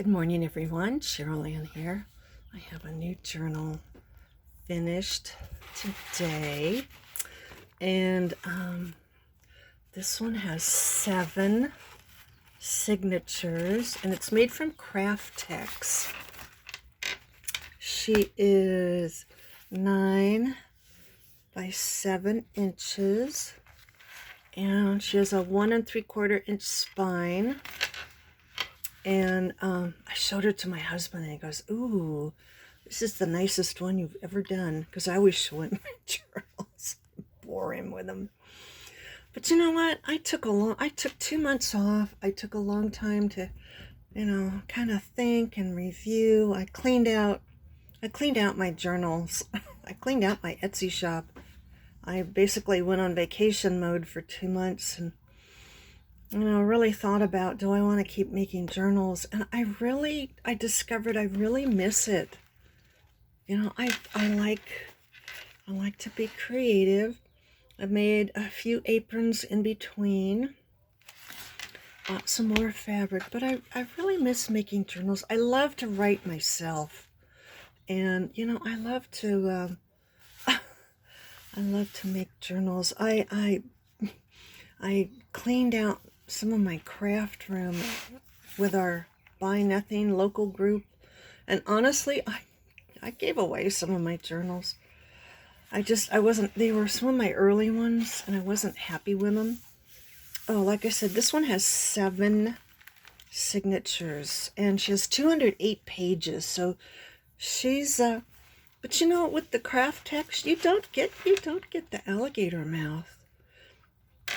Good morning, everyone. Cheryl Ann here. I have a new journal finished today, and this one has 7 signatures, and it's made from craft text. She is 9 by 7 inches, and she has a 1 3/4 inch spine. And I showed her to my husband, and he goes, "Ooh, this is the nicest one you've ever done." Because I always show him my journals, bore him with them. But you know what? I took 2 months off. I took a long time to, kind of think and review. I cleaned out my journals. I cleaned out my Etsy shop. I basically went on vacation mode for 2 months and really thought about, do I want to keep making journals? And I discovered I really miss it. I like to be creative. I've made a few aprons in between, bought some more fabric, but I really miss making journals. I love to write myself, and I love to make journals. I cleaned out some of my craft room with our Buy Nothing local group, and honestly, I gave away some of my journals. I wasn't, they were some of my early ones, and I wasn't happy with them. Oh, like I said, this one has 7 signatures, and she has 208 pages, so she's, but with the craft text, you don't get the alligator mouth.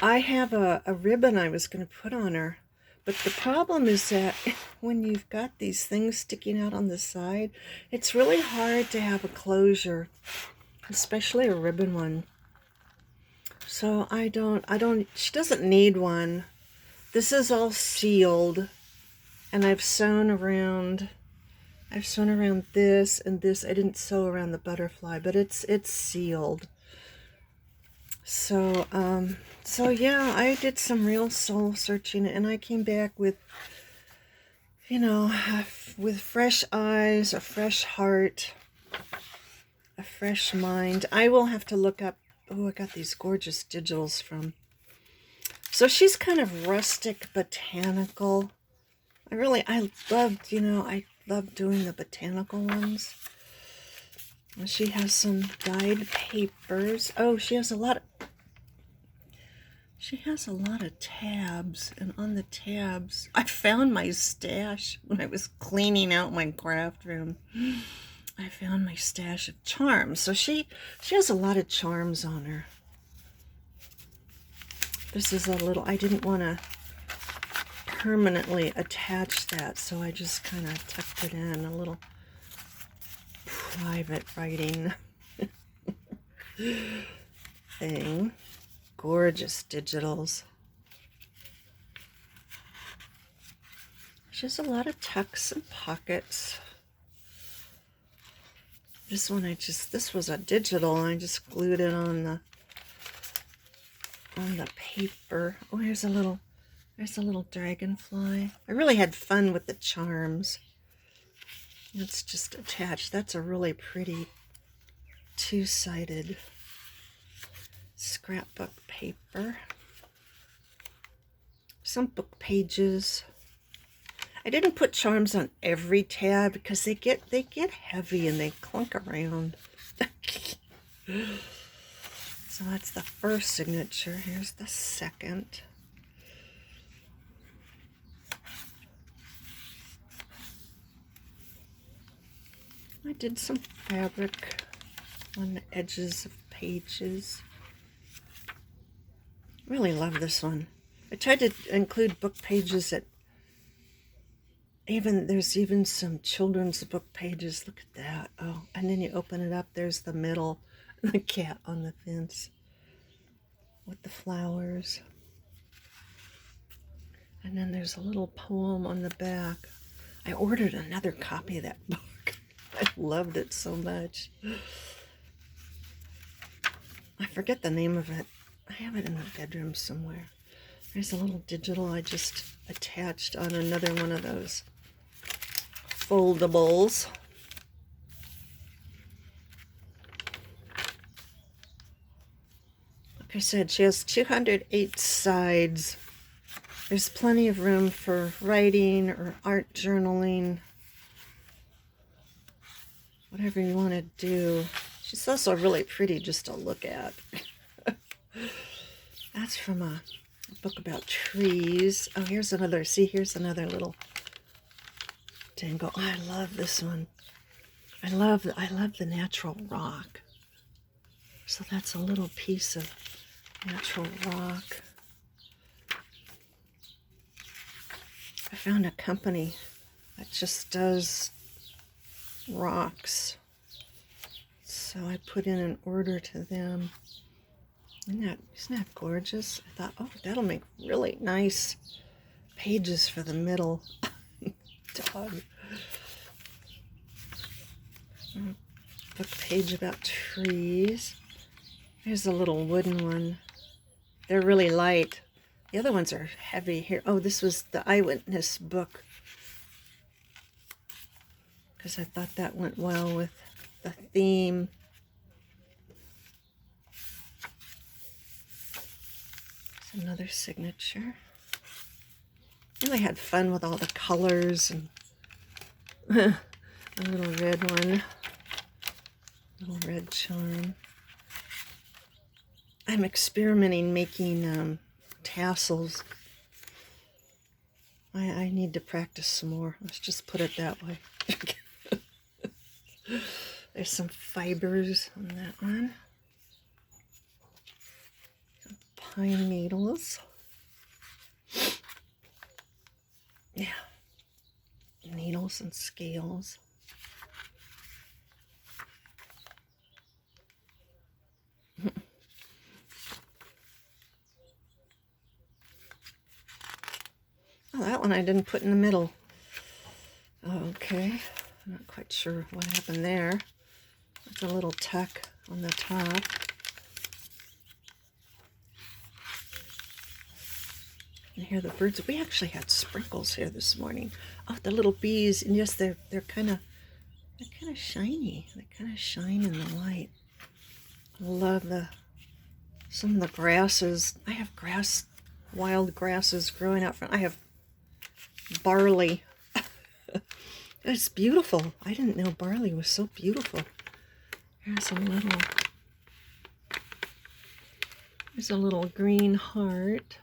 I have a ribbon I was going to put on her, but the problem is that when you've got these things sticking out on the side, it's really hard to have a closure, especially a ribbon one. So she doesn't need one. This is all sealed, and I've sewn around this and this. I didn't sew around the butterfly, but it's sealed. So yeah, I did some real soul searching, and I came back with, with fresh eyes, a fresh heart, a fresh mind. I will have to look up, I got these gorgeous digitals from. So she's kind of rustic, botanical. I love doing the botanical ones. She has some dyed papers. Oh, she has a lot of tabs, and on the tabs, I found my stash when I was cleaning out my craft room. I found my stash of charms. So she has a lot of charms on her. This is a little, I didn't want to permanently attach that, so I just kind of tucked it in, a little private writing thing. Gorgeous digitals. She has a lot of tucks and pockets. This one this was a digital, and I just glued it on the paper. Oh, there's a little dragonfly. I really had fun with the charms. It's just attached. That's a really pretty 2-sided scrapbook paper. Some book pages. I didn't put charms on every tab because they get heavy and they clunk around. So that's the first signature. Here's the second. I did some fabric on the edges of pages. Really love this one. I tried to include book pages that there's even some children's book pages. Look at that. Oh, and then you open it up, there's the middle, the cat on the fence with the flowers. And then there's a little poem on the back. I ordered another copy of that book. I loved it so much. I forget the name of it. I have it in the bedroom somewhere. There's a little digital I just attached on another one of those foldables. Like I said, she has 208 sides. There's plenty of room for writing or art journaling, whatever you want to do. She's also really pretty just to look at. That's from a book about trees. Oh, here's another, see, here's another little dangle. Oh, I love this one. I love the natural rock. So that's a little piece of natural rock. I found a company that just does rocks. So I put in an order to them. Isn't that gorgeous? I thought, oh, that'll make really nice pages for the middle. Dog. Book page about trees. There's a little wooden one. They're really light. The other ones are heavy here. Oh, this was the eyewitness book, because I thought that went well with the theme. There's another signature. Really had fun with all the colors and a little red one, little red charm. I'm experimenting making tassels. I need to practice some more. Let's just put it that way. There's some fibers on that one. Some pine needles. Yeah. Needles and scales. Oh, that one I didn't put in the middle. Okay, I'm not quite sure what happened there. There's a little tuck on the top. And here the birds. We actually had sprinkles here this morning. Oh, the little bees, and yes, they're kind of shiny. They kind of shine in the light. I love some of the grasses. I have wild grasses growing out front. I have barley. It's beautiful. I didn't know barley was so beautiful. There's a little green heart.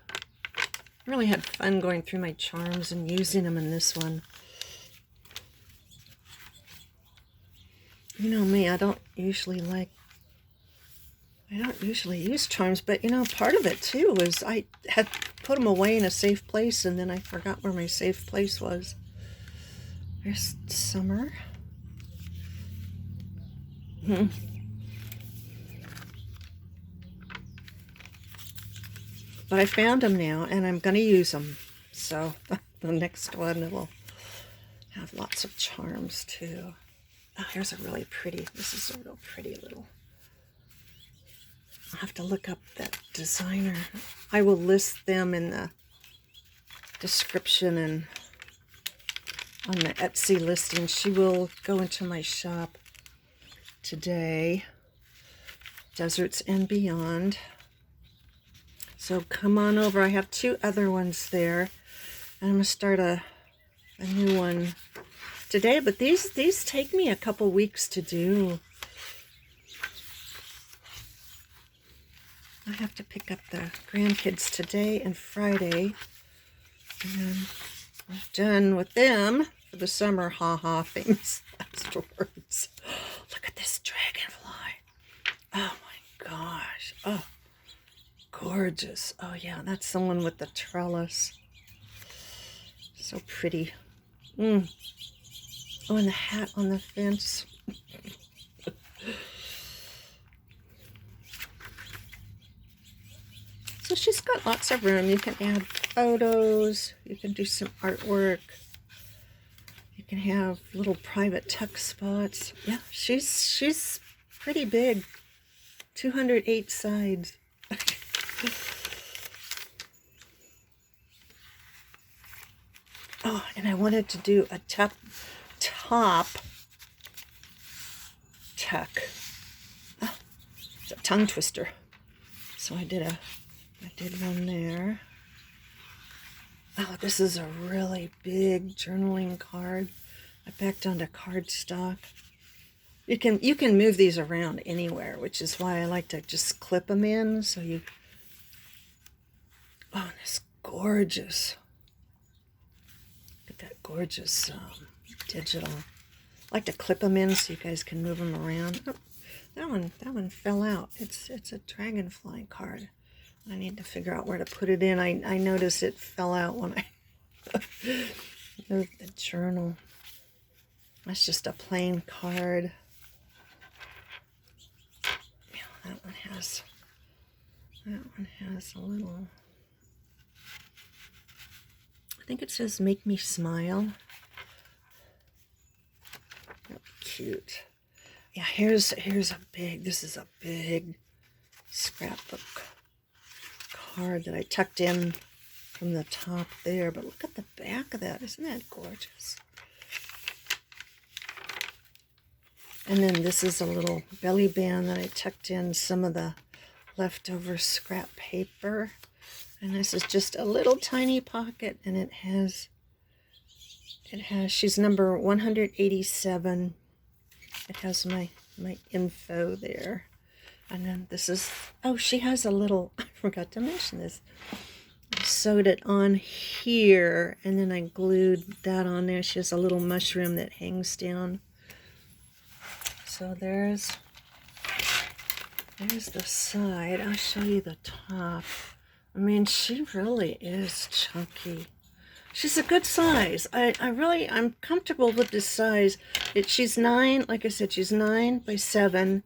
I really had fun going through my charms and using them in this one. You know me, I don't usually use charms, but you know, part of it too was I had put them away in a safe place, and then I forgot where my safe place was. There's summer. But I found them now, and I'm going to use them. So the next one will have lots of charms too. Oh, here's a really pretty, this is a real pretty little. I'll have to look up that designer. I will list them in the description and on the Etsy listing. She will go into my shop today. Deserts and Beyond. So come on over. I have 2 other ones there. And I'm going to start a new one today. But these take me a couple weeks to do. I have to pick up the grandkids today and Friday. And I'm done with them for the summer. Ha-ha things afterwards. Look at this dragonfly. Oh my gosh. Oh, gorgeous. Oh yeah, that's the one with the trellis. So pretty. Oh, and the hat on the fence. So she's got lots of room. You can add photos. You can do some artwork. You can have little private tuck spots. Yeah, she's pretty big. 208 sides. Oh, and I wanted to do a top tuck. Oh, it's a tongue twister. So I did one there. Oh, this is a really big journaling card. I backed onto cardstock. You can move these around anywhere, which is why I like to just clip them in. So you. Oh, and it's gorgeous. Look at that gorgeous digital. I like to clip them in so you guys can move them around. Oh, that one fell out. It's a dragonfly card. I need to figure out where to put it in. I noticed it fell out when I moved the journal. That's just a plain card. Yeah, that one has a little, I think it says "Make me smile." Oh, cute. Yeah, here's a big, this is a big scrapbook card that I tucked in from the top there, but look at the back of that. Isn't that gorgeous? And then this is a little belly band that I tucked in some of the leftover scrap paper. And this is just a little tiny pocket, and it has, she's number 187. It has my info there. And then this is, oh, she has a little, I forgot to mention this. I sewed it on here, and then I glued that on there. She has a little mushroom that hangs down. So there's the side. I'll show you the top. I mean, she really is chunky. She's a good size. I'm comfortable with this size. She's 9, like I said, she's 9 by 7,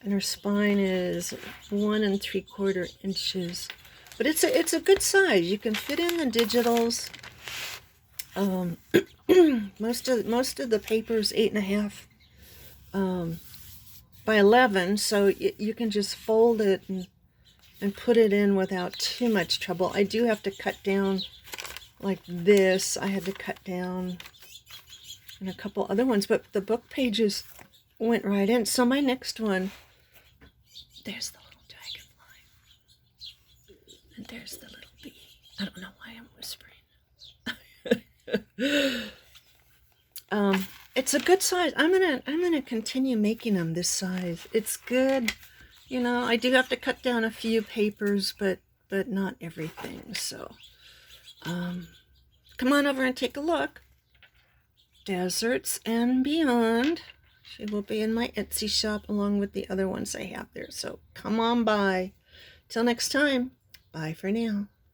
and her spine is 1 3/4 inches. But it's a good size. You can fit in the digitals. Most of the paper's 8.5 by 11, so you can just fold it and put it in without too much trouble. I do have to cut down like this. I had to cut down and a couple other ones, but the book pages went right in. So my next one, there's the little dragonfly, and there's the little bee. I don't know why I'm whispering. It's a good size. I'm gonna continue making them this size. It's good. You know, I do have to cut down a few papers, but not everything. So, come on over and take a look. Deserts and Beyond. She will be in my Etsy shop along with the other ones I have there. So come on by. Till next time. Bye for now.